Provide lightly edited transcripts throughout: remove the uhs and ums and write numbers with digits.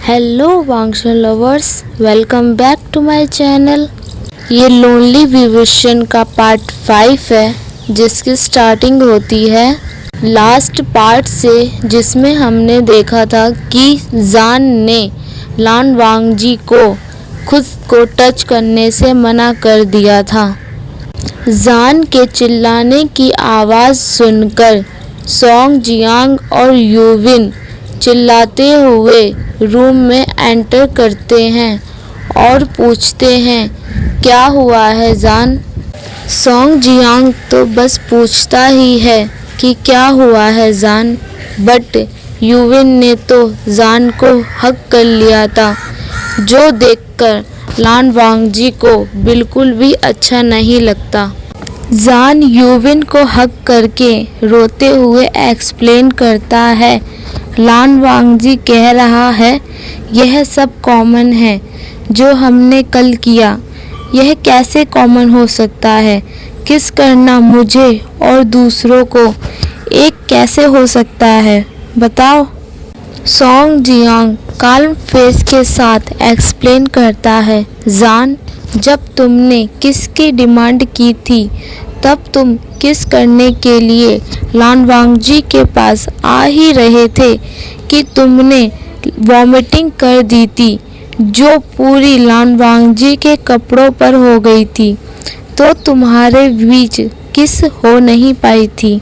Hello वांगशन lovers, welcome back to my channel. ये lonely विविशन का पार्ट 5 है, जिसकी स्टार्टिंग होती है लास्ट पार्ट से, जिसमें हमने देखा था कि जान ने लान वांगजी को खुद को टच करने से मना कर दिया था। जान के चिल्लाने की आवाज़ सुनकर सोंग जियांग और यूविन चिल्लाते हुए रूम में एंटर करते हैं और पूछते हैं, क्या हुआ है जान? सोंग जियांग तो बस पूछता ही है कि क्या हुआ है जान, बट यूविन ने तो जान को हक कर लिया था, जो देखकर लान वांगजी को बिल्कुल भी अच्छा नहीं लगता। जान यूविन को हक करके रोते हुए एक्सप्लेन करता है, लान वांगजी कह रहा है यह सब कॉमन है जो हमने कल किया। यह कैसे कॉमन हो सकता है? किस करना मुझे और दूसरों को एक कैसे हो सकता है, बताओ? सोंग जियांग काल्म फेस के साथ एक्सप्लेन करता है, जान जब तुमने किस की डिमांड की थी तब तुम किस करने के लिए लान वांगजी के पास आ ही रहे थे कि तुमने वॉमिटिंग कर दी थी, जो पूरी लान वांगजी के कपड़ों पर हो गई थी, तो तुम्हारे बीच किस हो नहीं पाई थी।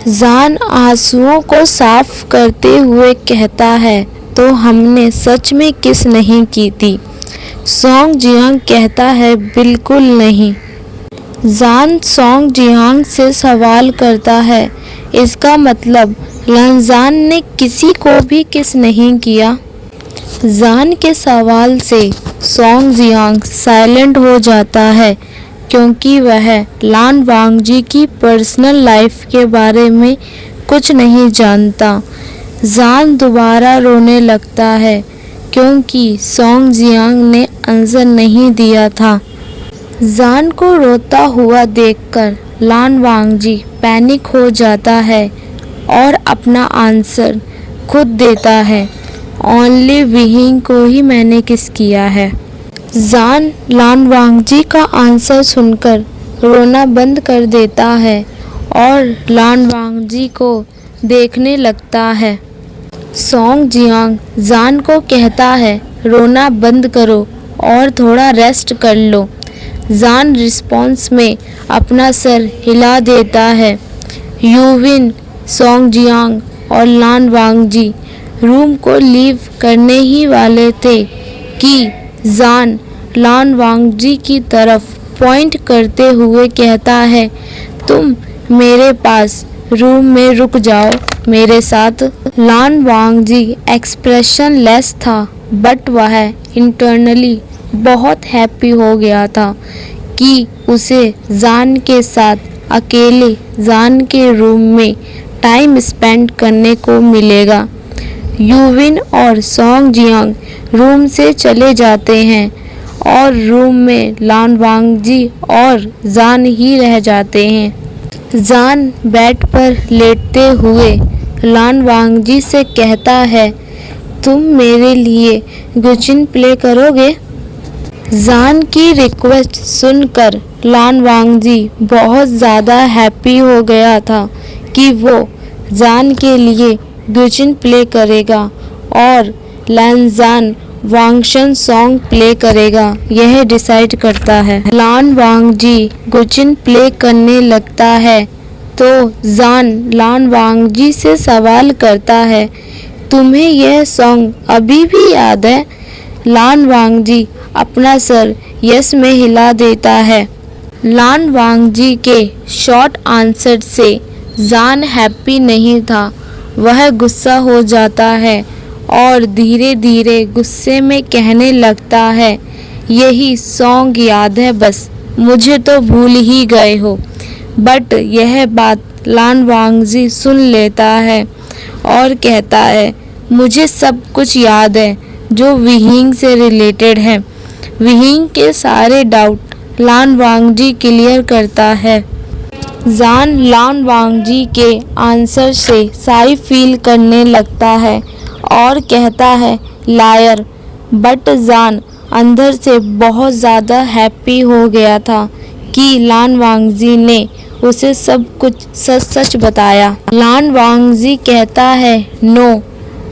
जान आंसुओं को साफ करते हुए कहता है, तो हमने सच में किस नहीं की थी? सोंग जियांग कहता है, बिल्कुल नहीं। जान सोंग जियांग से सवाल करता है, इसका मतलब लंजान ने किसी को भी किस नहीं किया? जान के सवाल से सोंग जियांग साइलेंट हो जाता है, क्योंकि वह लान वांगजी की पर्सनल लाइफ के बारे में कुछ नहीं जानता। जान दोबारा रोने लगता है, क्योंकि सोंग जियांग ने आंसर नहीं दिया था। जान को रोता हुआ देखकर लान वांगजी पैनिक हो जाता है और अपना आंसर खुद देता है, ओनली विहिंग को ही मैंने किस किया है। जान लान वांगजी का आंसर सुनकर रोना बंद कर देता है और लान वांगजी को देखने लगता है। सोंग जियांग जान को कहता है, रोना बंद करो और थोड़ा रेस्ट कर लो। जान रिस्पॉन्स में अपना सर हिला देता है। यूविन, सोंग जियांग और लान वांगजी रूम को लीव करने ही वाले थे कि जान लान वांगजी की तरफ पॉइंट करते हुए कहता है, तुम मेरे पास रूम में रुक जाओ मेरे साथ। लान वांगजी एक्सप्रेशन लेस था, बट वह इंटरनली बहुत हैप्पी हो गया था कि उसे जान के साथ अकेले जान के रूम में टाइम स्पेंड करने को मिलेगा। यूविन और सोंग जियांग रूम से चले जाते हैं और रूम में लान वांगजी और जान ही रह जाते हैं। जान बेड पर लेटते हुए लान वांगजी से कहता है, तुम मेरे लिए गुचिन प्ले करोगे? जान की रिक्वेस्ट सुनकर लान वांगजी बहुत ज़्यादा हैप्पी हो गया था कि वो जान के लिए गुचिन प्ले करेगा और लैनजान वांगशन सॉन्ग प्ले करेगा, यह डिसाइड करता है। लान वांगजी गुचिन प्ले करने लगता है तो जान लान वांगजी से सवाल करता है, तुम्हें यह सॉन्ग अभी भी याद है? लान वांगजी अपना सर यस में हिला देता है। लान वांगजी के शॉर्ट आंसर से जान हैप्पी नहीं था, वह गुस्सा हो जाता है और धीरे धीरे गुस्से में कहने लगता है, यही सॉन्ग याद है बस, मुझे तो भूल ही गए हो। बट यह बात लान वांगजी सुन लेता है और कहता है, मुझे सब कुछ याद है जो विहिंग से रिलेटेड है। विहिंग के सारे डाउट लान वांगजी क्लियर करता है। जान लान वांगजी के आंसर से साई फील करने लगता है और कहता है लायर। बट जान अंदर से बहुत ज़्यादा हैप्पी हो गया था कि लान वांगजी ने उसे सब कुछ सच सच बताया। लान वांगजी कहता है नो,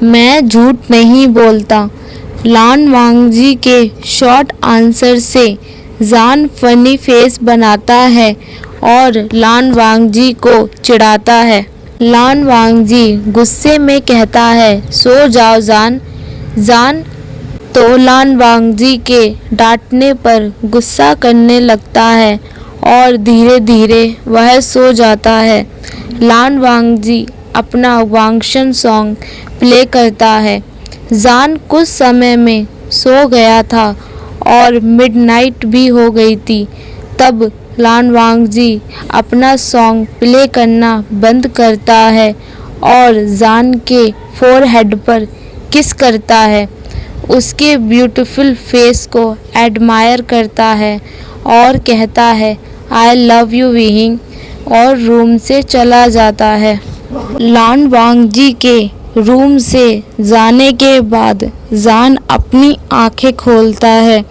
मैं झूठ नहीं बोलता। लान वांगजी के शॉर्ट आंसर से जान फनी फेस बनाता है और लान वांगजी को चिढ़ाता है। लान वांगजी गुस्से में कहता है सो जाओ जान। जान तो लान वांगजी के डांटने पर गुस्सा करने लगता है और धीरे धीरे वह सो जाता है। लान वांगजी अपना वांगशन सॉन्ग प्ले करता है। जान कुछ समय में सो गया था और मिडनाइट भी हो गई थी। तब लान वांगजी अपना सॉन्ग प्ले करना बंद करता है और जान के फोरहेड पर किस करता है, उसके ब्यूटीफुल फेस को एडमायर करता है और कहता है आई लव यू विहिंग और रूम से चला जाता है। लान वांगजी के रूम से जाने के बाद जान अपनी आंखें खोलता है।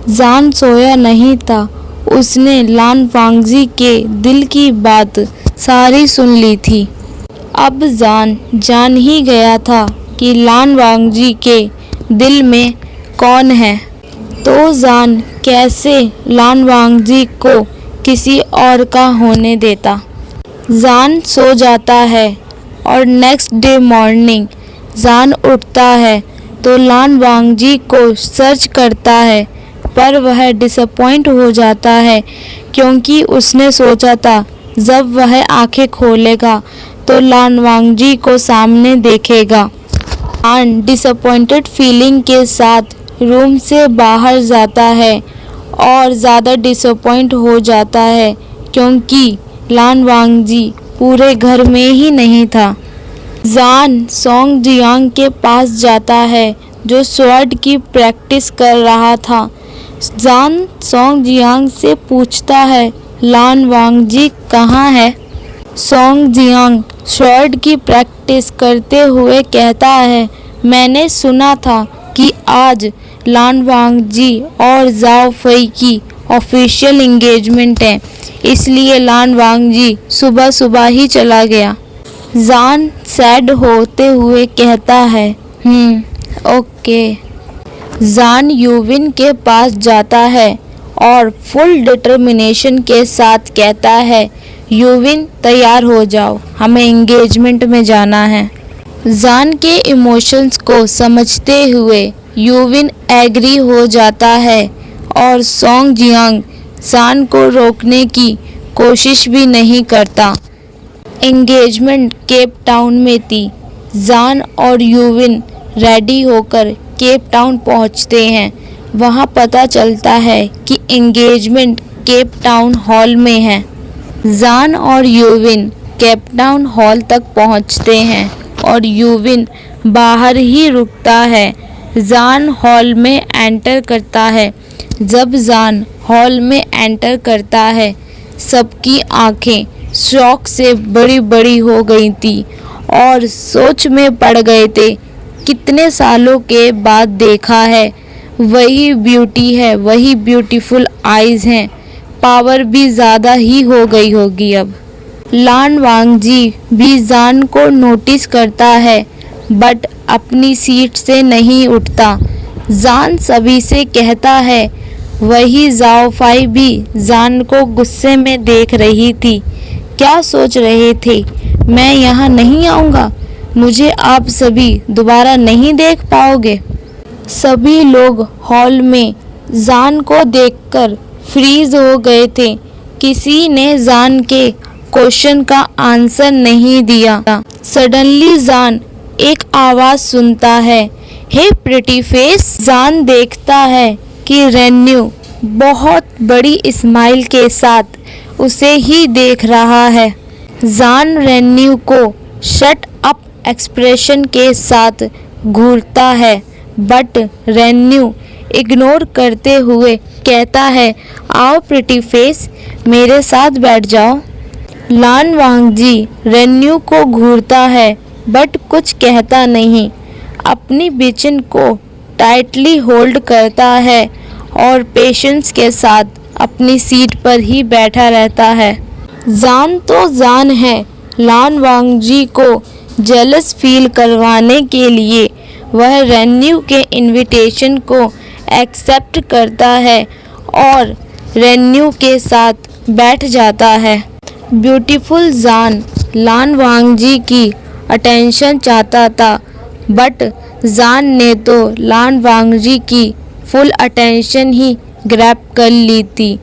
जान सोया नहीं था, उसने लान वांगजी के दिल की बात सारी सुन ली थी। अब जान ही गया था कि लान वांगजी के दिल में कौन है, तो जान कैसे लान वांगजी को किसी और का होने देता। जान सो जाता है और नेक्स्ट डे मॉर्निंग जान उठता है तो लान वांगजी को सर्च करता है, पर वह डिसअपॉइंट हो जाता है क्योंकि उसने सोचा था जब वह आंखें खोलेगा तो लान वांगजी को सामने देखेगा। जान डिसअपॉइंटेड फीलिंग के साथ रूम से बाहर जाता है और ज़्यादा डिसअपॉइंट हो जाता है क्योंकि लान वांगजी पूरे घर में ही नहीं था। जान सोंग जियांग के पास जाता है जो स्वॉर्ड की प्रैक्टिस कर रहा था। जान सोंग जियांग से पूछता है लान वांगजी कहाँ है। सोंग जियांग स्वॉर्ड की प्रैक्टिस करते हुए कहता है मैंने सुना था कि आज लान वांगजी और जाओ फई की ऑफिशियल एंगेजमेंट है, इसलिए लान वांगजी सुबह सुबह ही चला गया। जान सैड होते हुए कहता है ओके। जान यूविन के पास जाता है और फुल डिटर्मिनेशन के साथ कहता है यूविन तैयार हो जाओ, हमें एंगेजमेंट में जाना है। जान के इमोशंस को समझते हुए यूविन एग्री हो जाता है और सोंग जियांग जान को रोकने की कोशिश भी नहीं करता। एंगेजमेंट केप टाउन में थी। जान और यूविन रेडी होकर केप टाउन पहुंचते हैं। वहां पता चलता है कि एंगेजमेंट केप टाउन हॉल में है। जान और यूविन केप टाउन हॉल तक पहुंचते हैं और यूविन बाहर ही रुकता है। जान हॉल में एंटर करता है। जब जान हॉल में एंटर करता है सबकी आंखें शौक से बड़ी बड़ी हो गई थी और सोच में पड़ गए थे, कितने सालों के बाद देखा है, वही ब्यूटी है, वही ब्यूटीफुल आईज हैं, पावर भी ज़्यादा ही हो गई होगी अब। लान वांगजी भी जान को नोटिस करता है बट अपनी सीट से नहीं उठता। जान सभी से कहता है। वही जाओ फाई भी जान को गुस्से में देख रही थी। क्या सोच रहे थे, मैं यहाँ नहीं आऊँगा, मुझे आप सभी दोबारा नहीं देख पाओगे। सभी लोग हॉल में जान को देखकर फ्रीज हो गए थे। किसी ने जान के क्वेश्चन का आंसर नहीं दिया। सडनली जान एक आवाज सुनता है, हे प्रिटी फेस। जान देखता है कि रेन्यू बहुत बड़ी स्माइल के साथ उसे ही देख रहा है। जान रेन्यू को शट अप एक्सप्रेशन के साथ घूरता है बट रेन्यू इग्नोर करते हुए कहता है आओ प्रिटी फेस, मेरे साथ बैठ जाओ। लान वांगजी रेन्यू को घूरता है बट कुछ कहता नहीं। अपनी बिचन को टाइटली होल्ड करता है और पेशेंस के साथ अपनी सीट पर ही बैठा रहता है। जान तो जान है। लान वांगजी को जेलस फील करवाने के लिए वह रेन्यू के इनविटेशन को एक्सेप्ट करता है और रेन्यू के साथ बैठ जाता है। ब्यूटीफुल जान लान वांगजी की अटेंशन चाहता था, बट जान ने तो लान वांगजी की फुल अटेंशन ही ग्रैब कर ली थी।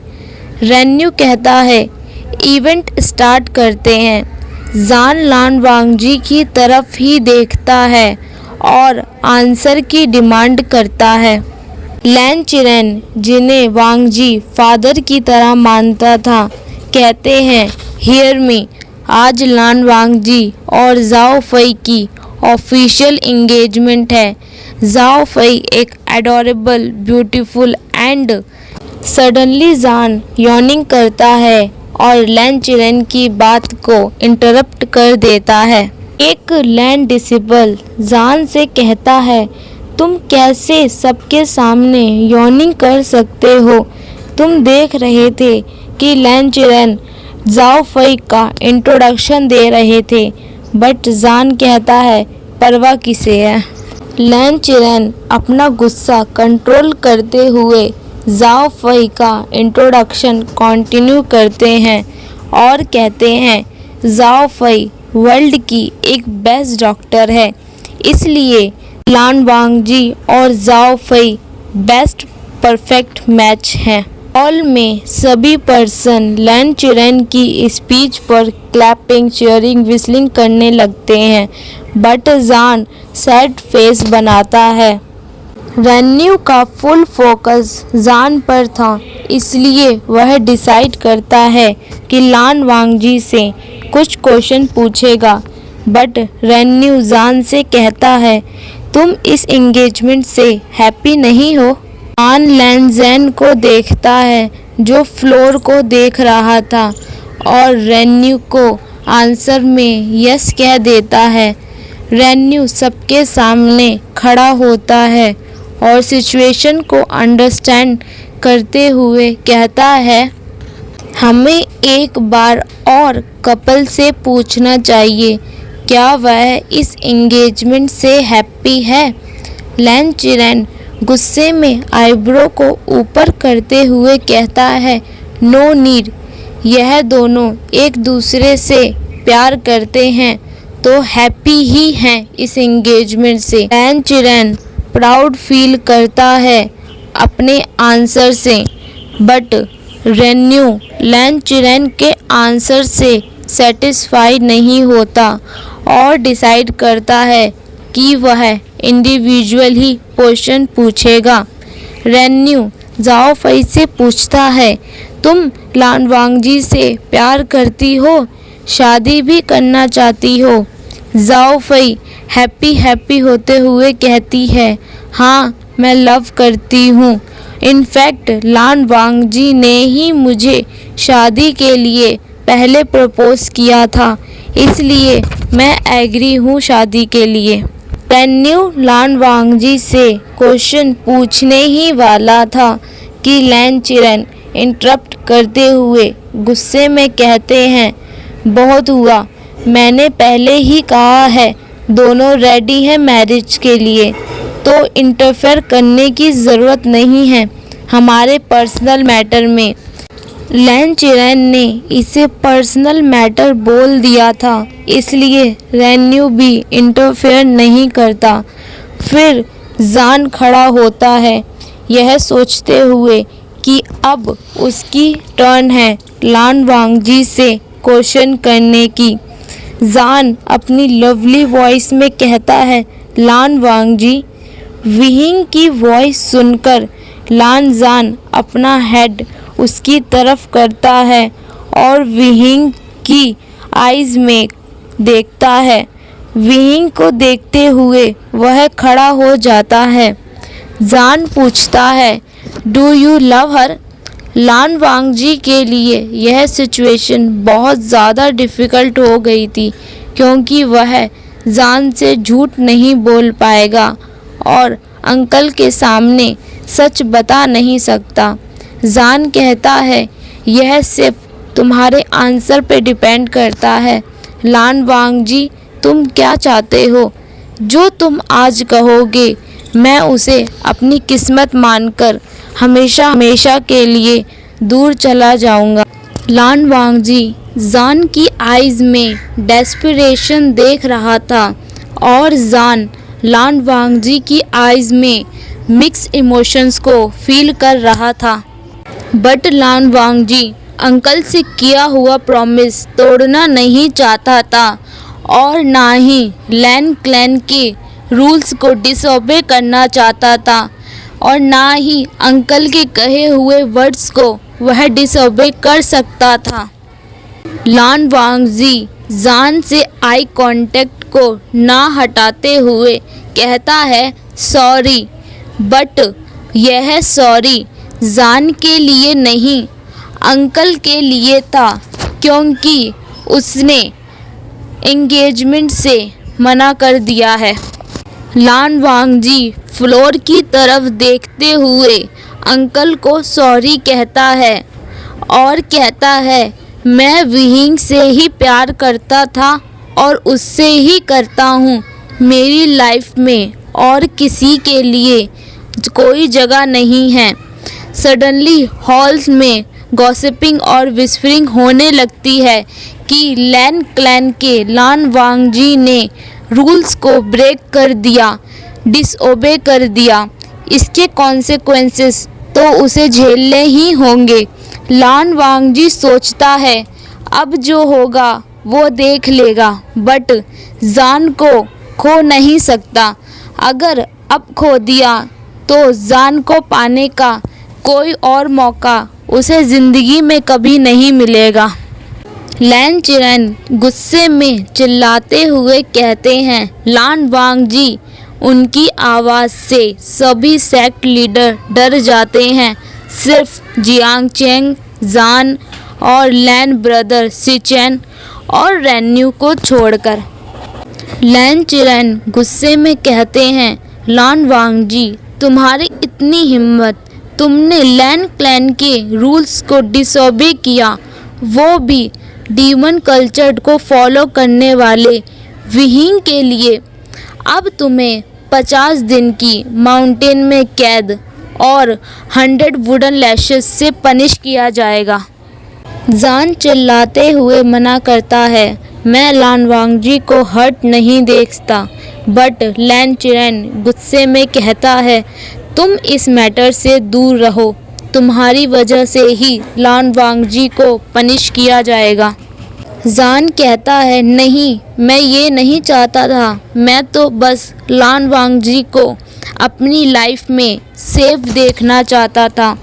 रेन्यू कहता है इवेंट स्टार्ट करते हैं। जान लान वांगजी की तरफ ही देखता है और आंसर की डिमांड करता है। लैन चिरेन, जिन्हें वांगजी फादर की तरह मानता था, कहते हैं हियर मी, आज लान वांगजी और जाओ फई की ऑफिशियल इंगेजमेंट है। जाओ फई एक एडोरेबल, ब्यूटीफुल एंड सडनली जान यॉर्निंग करता है और लैन चिरेन की बात को इंटरप्ट कर देता है। एक लैन डिसिबल जान से कहता है तुम कैसे सबके सामने यॉर्निंग कर सकते हो? तुम देख रहे थे कि लैन चिरेन जाओ फई का इंट्रोडक्शन दे रहे थे, बट जान कहता है परवाह किसे है। लैन चिरेन अपना गुस्सा कंट्रोल करते हुए जाओ फई का इंट्रोडक्शन कंटिन्यू करते हैं और कहते हैं जाओ फई वर्ल्ड की एक बेस्ट डॉक्टर है, इसलिए लान वांगजी और जाओ फई बेस्ट परफेक्ट मैच हैं। हॉल में सभी पर्सन लैन चिरेन की स्पीच पर क्लैपिंग, चीयरिंग, विस्लिंग करने लगते हैं, बट जान सैड फेस बनाता है। रेन्यू का फुल फोकस जान पर था, इसलिए वह डिसाइड करता है कि लान वांगजी से कुछ क्वेश्चन पूछेगा, बट रेन्यू जान से कहता है तुम इस एंगेजमेंट से हैप्पी नहीं हो। जान लैन जैन को देखता है जो फ्लोर को देख रहा था और रेन्यू को आंसर में यस कह देता है। रेन्यू सबके सामने खड़ा होता है और सिचुएशन को अंडरस्टैंड करते हुए कहता है हमें एक बार और कपल से पूछना चाहिए, क्या वह इस एंगेजमेंट से हैप्पी है? लैन चिरेन गुस्से में आईब्रो को ऊपर करते हुए कहता है नो नीड, यह दोनों एक दूसरे से प्यार करते हैं तो हैप्पी ही हैं इस एंगेजमेंट से। लैन चिरेन प्राउड फील करता है अपने आंसर से, बट रेन्यू लैन चिरेन के आंसर से सेटिस्फाई नहीं होता और डिसाइड करता है कि वह इंडिविजुअल ही क्वेश्चन पूछेगा। रेन्यू जाओ फई से पूछता है तुम लान वांगजी से प्यार करती हो, शादी भी करना चाहती हो? जाओ फई हैप्पी होते हुए कहती है हाँ मैं लव करती हूँ। इनफैक्ट लान वांगजी ने ही मुझे शादी के लिए पहले प्रपोज किया था, इसलिए मैं एग्री हूँ शादी के लिए। रेन्यू लान वांगजी से क्वेश्चन पूछने ही वाला था कि लैन चिरेन इंटरप्ट करते हुए गुस्से में कहते हैं बहुत हुआ, मैंने पहले ही कहा है दोनों रेडी हैं मैरिज के लिए, तो इंटरफेयर करने की ज़रूरत नहीं है हमारे पर्सनल मैटर में। लैन चिरेन ने इसे पर्सनल मैटर बोल दिया था, इसलिए रेन्यू भी इंटरफेयर नहीं करता। फिर जान खड़ा होता है यह सोचते हुए कि अब उसकी टर्न है लान वांगजी से क्वेश्चन करने की। जान अपनी लवली वॉइस में कहता है लान वांगजी। विहिंग की वॉइस सुनकर लान जान अपना हेड उसकी तरफ करता है और विहिंग की आईज में देखता है। विहिंग को देखते हुए वह खड़ा हो जाता है। जान पूछता है डू यू लव हर? लान वांगजी के लिए यह सिचुएशन बहुत ज़्यादा डिफ़िकल्ट हो गई थी, क्योंकि वह जान से झूठ नहीं बोल पाएगा और अंकल के सामने सच बता नहीं सकता। जान कहता है यह सिर्फ तुम्हारे आंसर पे डिपेंड करता है। लान वांग जी, तुम क्या चाहते हो? जो तुम आज कहोगे मैं उसे अपनी किस्मत मानकर हमेशा हमेशा के लिए दूर चला जाऊंगा। लान वांग जी जान की आईज में डेस्परेशन देख रहा था और जान लान वांग जी की आईज में मिक्स इमोशंस को फील कर रहा था। But lawn Wang ji uncle से किया हुआ प्रॉमिस तोड़ना नहीं चाहता था और ना ही लैन क्लैन के रूल्स को डिसओबे करना चाहता था और ना ही अंकल के कहे हुए वर्ड्स को वह डिसओबे कर सकता था। लान वांग जी जान से आई कांटेक्ट को ना हटाते हुए कहता है सॉरी, बट यह सॉरी जान के लिए नहीं अंकल के लिए था, क्योंकि उसने एंगेजमेंट से मना कर दिया है। लान वांग जी फ्लोर की तरफ देखते हुए अंकल को सॉरी कहता है और कहता है मैं विहिंग से ही प्यार करता था और उससे ही करता हूँ। मेरी लाइफ में और किसी के लिए कोई जगह नहीं है। सडनली हॉल्स में गॉसिपिंग और विस्परिंग होने लगती है कि लैन क्लैन के लान वांग जी ने रूल्स को ब्रेक कर दिया, डिसओबे कर दिया। इसके कॉन्सिक्वेंसेस तो उसे झेलने ही होंगे। लान वांग जी सोचता है अब जो होगा वो देख लेगा, बट जान को खो नहीं सकता। अगर अब खो दिया तो जान को पाने का कोई और मौका उसे ज़िंदगी में कभी नहीं मिलेगा। लैन चिरन गुस्से में चिल्लाते हुए कहते हैं लान वांग जी। उनकी आवाज़ से सभी सेक्ट लीडर डर जाते हैं, सिर्फ जियांग चेंग, जान और लैन ब्रदर सिचेन और रेन्यू को छोड़कर। लैन चिरन गुस्से में कहते हैं लान वांग जी, तुम्हारी इतनी हिम्मत, तुमने लैन क्लैन के रूल्स को डिसओबे किया, वो भी डीमन कल्चर को फॉलो करने वाले विहिंग के लिए। अब तुम्हें 50 दिन की माउंटेन में कैद और 100 वुडन लैशेस से पनिश किया जाएगा। जान चिल्लाते हुए मना करता है मैं लान वांग जी को हर्ट नहीं देखता, बट लैन चिरन गुस्से में कहता है तुम इस मैटर से दूर रहो, तुम्हारी वजह से ही लान वांग जी को पनिश किया जाएगा। जान कहता है नहीं, मैं ये नहीं चाहता था, मैं तो बस लान वांग जी को अपनी लाइफ में सेफ देखना चाहता था।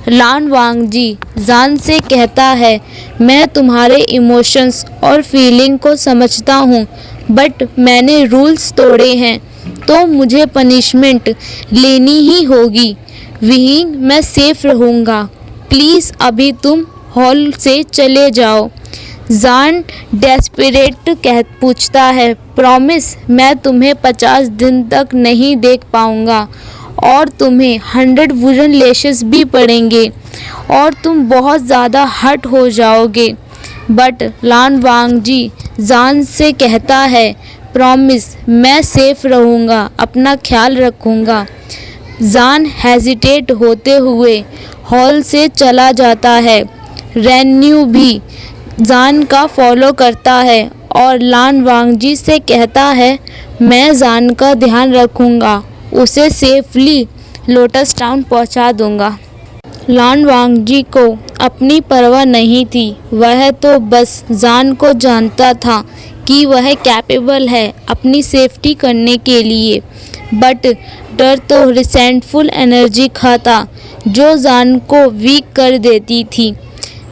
लान वांग जी जान से कहता है मैं तुम्हारे इमोशंस और फीलिंग को समझता हूँ, बट मैंने रूल्स तोड़े हैं तो मुझे पनिशमेंट लेनी ही होगी। विहिंग मैं सेफ रहूँगा, प्लीज़ अभी तुम हॉल से चले जाओ। जान डेस्परेट पूछता है प्रॉमिस, मैं तुम्हें 50 दिन तक नहीं देख पाऊँगा और तुम्हें 100 वुडन लेशेस भी पड़ेंगे और तुम बहुत ज़्यादा हर्ट हो जाओगे। बट लान वांग जी जान से कहता है प्रॉमिस, मैं सेफ रहूँगा, अपना ख्याल रखूँगा। जान हेजिटेट होते हुए हॉल से चला जाता है। रेन्यू भी जान का फॉलो करता है और लान वांग जी से कहता है मैं जान का ध्यान रखूँगा, उसे सेफली लोटस टाउन पहुँचा दूँगा। लान वांग जी को अपनी परवाह नहीं थी, वह तो बस जान को जानता था कि वह कैपेबल है अपनी सेफ्टी करने के लिए, बट डर तो रिसेंटफुल एनर्जी खाता जो जान को वीक कर देती थी।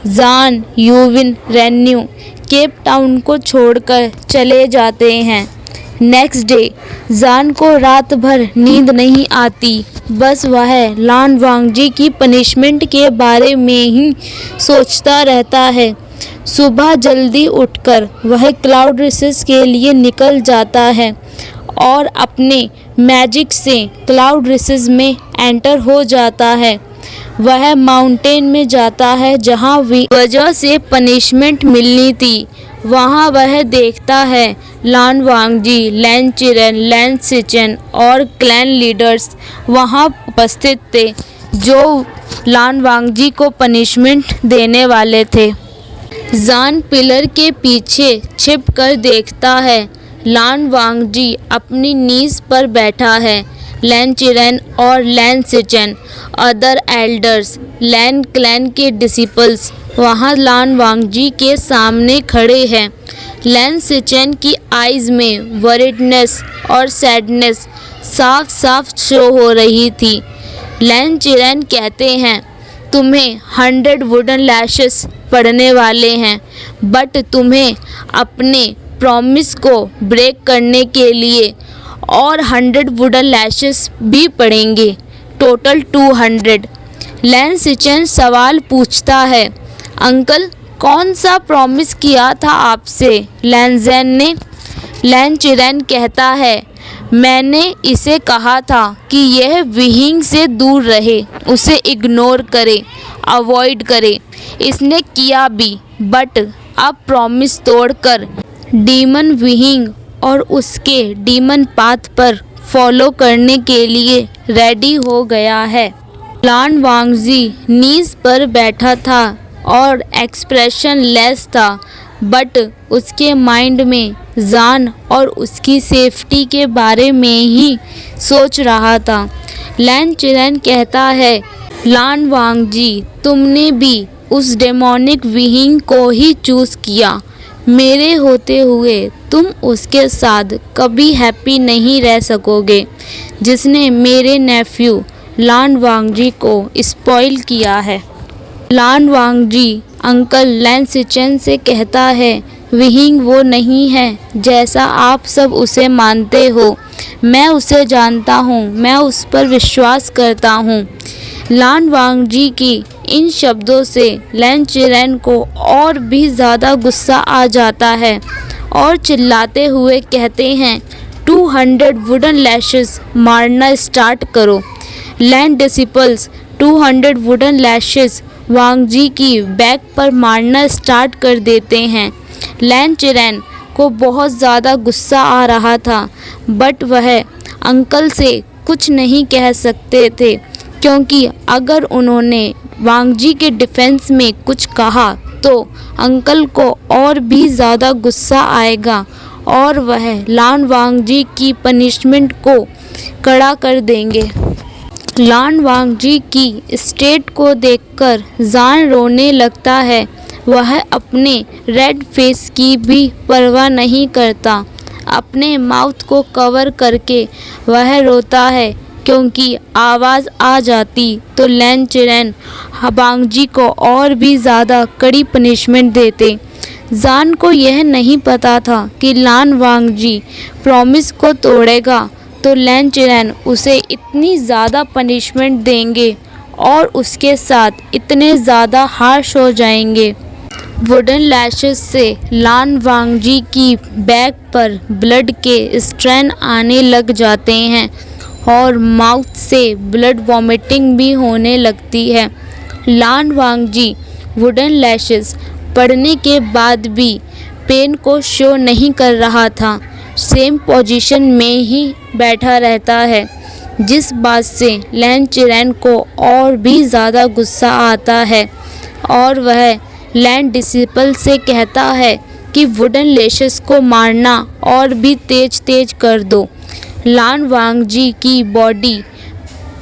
जान, यूविन, रेन्यू केप टाउन को छोड़कर चले जाते हैं। नेक्स्ट डे जान को रात भर नींद नहीं आती, बस वह लान वांग जी की पनिशमेंट के बारे में ही सोचता रहता है। सुबह जल्दी उठकर वह क्लाउड रिसेस के लिए निकल जाता है और अपने मैजिक से क्लाउड रिसेस में एंटर हो जाता है। वह माउंटेन में जाता है जहां वजह से पनिशमेंट मिलनी थी। वहां वह देखता है लान वांगजी, लैन चिरेन, लैन सिचेन और क्लैन लीडर्स वहां उपस्थित थे जो लान वांगजी को पनिशमेंट देने वाले थे। जान पिलर के पीछे छिपकर देखता है। लान वांगजी अपनी नीज पर बैठा है। लैन चिरेन और लैन सिचेन अदर एल्डर्स, लैन क्लैन के डिसिपल्स वहाँ लान वांगजी के सामने खड़े हैं। लैन सिचेन की आइज़ में वरीडनेस और सैडनेस साफ साफ शो हो रही थी। लैन चिरेन कहते हैं, तुम्हें 100 वुडन लैशेस पड़ने वाले हैं, बट तुम्हें अपने प्रॉमिस को ब्रेक करने के लिए और 100 वुडन लैशेस भी पड़ेंगे, टोटल 200। लैन सिचेन सवाल पूछता है, अंकल कौन सा प्रॉमिस किया था आपसे लैन ज़ेन ने? लैन चिरेन कहता है, मैंने इसे कहा था कि यह विहिंग से दूर रहे, उसे इग्नोर करे, अवॉइड करे। इसने किया भी, बट अब प्रॉमिस तोड़कर डीमन विहिंग और उसके डीमन पाथ पर फॉलो करने के लिए रेडी हो गया है। लान वांगजी नीज पर बैठा था और एक्सप्रेशन लेस था, बट उसके माइंड में जान और उसकी सेफ्टी के बारे में ही सोच रहा था। लैन चिरेन कहता है, लान वांगजी तुमने भी उस डेमोनिक विहिंग को ही चूज़ किया। मेरे होते हुए तुम उसके साथ कभी हैप्पी नहीं रह सकोगे, जिसने मेरे नेफ्यू लान वांगजी को स्पॉइल किया है। लान वांगजी अंकल लैन सिचेन से कहता है, विहिंग वो नहीं है जैसा आप सब उसे मानते हो। मैं उसे जानता हूँ, मैं उस पर विश्वास करता हूँ। लान वांगजी की इन शब्दों से लैन चिरेन को और भी ज़्यादा गुस्सा आ जाता है और चिल्लाते हुए कहते हैं, 200 वुडन लैशेस मारना स्टार्ट करो। लैन डिसिपल्स 200 वुडन लैशेस वांगजी की बैक पर मारना स्टार्ट कर देते हैं। लैन चिरेन को बहुत ज़्यादा गुस्सा आ रहा था, बट वह अंकल से कुछ नहीं कह सकते थे, क्योंकि अगर उन्होंने वांगजी के डिफेंस में कुछ कहा तो अंकल को और भी ज़्यादा गुस्सा आएगा और वह लान वांगजी की पनिशमेंट को कड़ा कर देंगे। लान वांगजी की स्टेट को देखकर जान रोने लगता है। वह अपने रेड फेस की भी परवाह नहीं करता। अपने माउथ को कवर करके वह रोता है, क्योंकि आवाज़ आ जाती तो लैन चिरेन वांगजी को और भी ज़्यादा कड़ी पनिशमेंट देते। जान को यह नहीं पता था कि लान वांगजी प्रॉमिस को तोड़ेगा तो लैन चिरेन उसे इतनी ज़्यादा पनिशमेंट देंगे और उसके साथ इतने ज़्यादा हार्श हो जाएंगे। वुडन लैशेस से लान वांगजी की बैक पर ब्लड के स्ट्रेन आने लग जाते हैं और माउथ से ब्लड वॉमिटिंग भी होने लगती है। लान वांगजी वुडन लैशेस पड़ने के बाद भी पेन को शो नहीं कर रहा था, सेम पोजीशन में ही बैठा रहता है, जिस बात से लैन चिरेन को और भी ज़्यादा गुस्सा आता है और वह लैन डिसिपल से कहता है कि वुडन लैशेस को मारना और भी तेज तेज कर दो। लान वांगजी की बॉडी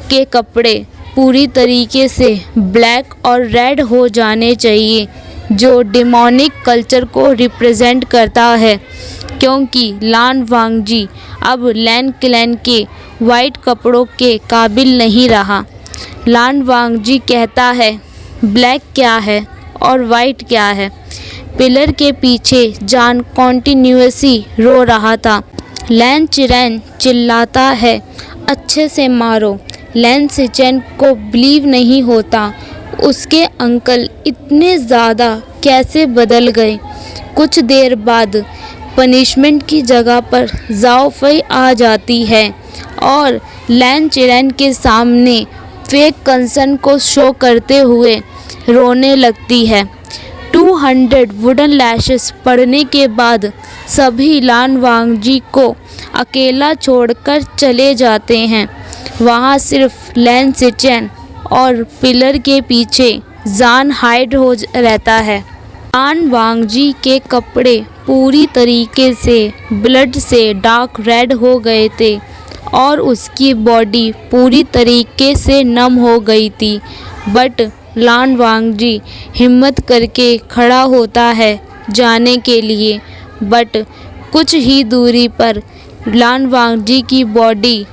के कपड़े पूरी तरीके से ब्लैक और रेड हो जाने चाहिए, जो डेमोनिक कल्चर को रिप्रेजेंट करता है, क्योंकि लान वांगजी अब लैन क्लैन के वाइट कपड़ों के काबिल नहीं रहा। लान वांगजी कहता है, ब्लैक क्या है और वाइट क्या है? पिलर के पीछे जान कॉन्टिन्यूअसली रो रहा था। लैन चिरेन चिल्लाता है, अच्छे से मारो। लैन सिचेन को बिलीव नहीं होता। उसके अंकल इतने ज़्यादा कैसे बदल गए। कुछ देर बाद पनिशमेंट की जगह पर जाओ फई आ जाती है और लैन चिरैन के सामने फेक कंसर्न को शो करते हुए रोने लगती है। 200 वुडन लैशेस पड़ने के बाद सभी लान वांगजी को अकेला छोड़कर चले जाते हैं। वहाँ सिर्फ लैन सिचेन और पिलर के पीछे जान हाइड हो रहता है। लान वांगजी के कपड़े पूरी तरीके से ब्लड से डार्क रेड हो गए थे और उसकी बॉडी पूरी तरीके से नम हो गई थी। बट लान वांगजी हिम्मत करके खड़ा होता है जाने के लिए, बट कुछ ही दूरी पर लान वांगजी की बॉडी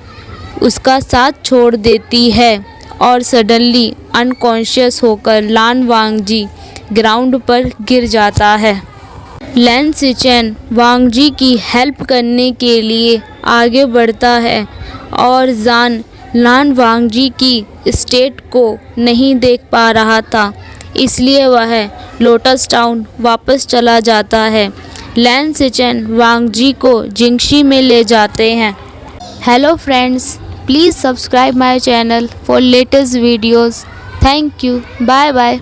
उसका साथ छोड़ देती है और सडनली अनकॉन्शियस होकर लान वांगजी ग्राउंड पर गिर जाता है। लैन सिचेन वांगजी की हेल्प करने के लिए आगे बढ़ता है और जान लान वांगजी की स्टेट को नहीं देख पा रहा था, इसलिए वह लोटस टाउन वापस चला जाता है। लैन सिचेन वांगजी को जिंगशी में ले जाते हैं। Hello friends, please subscribe my channel for latest videos. Thank you, bye bye.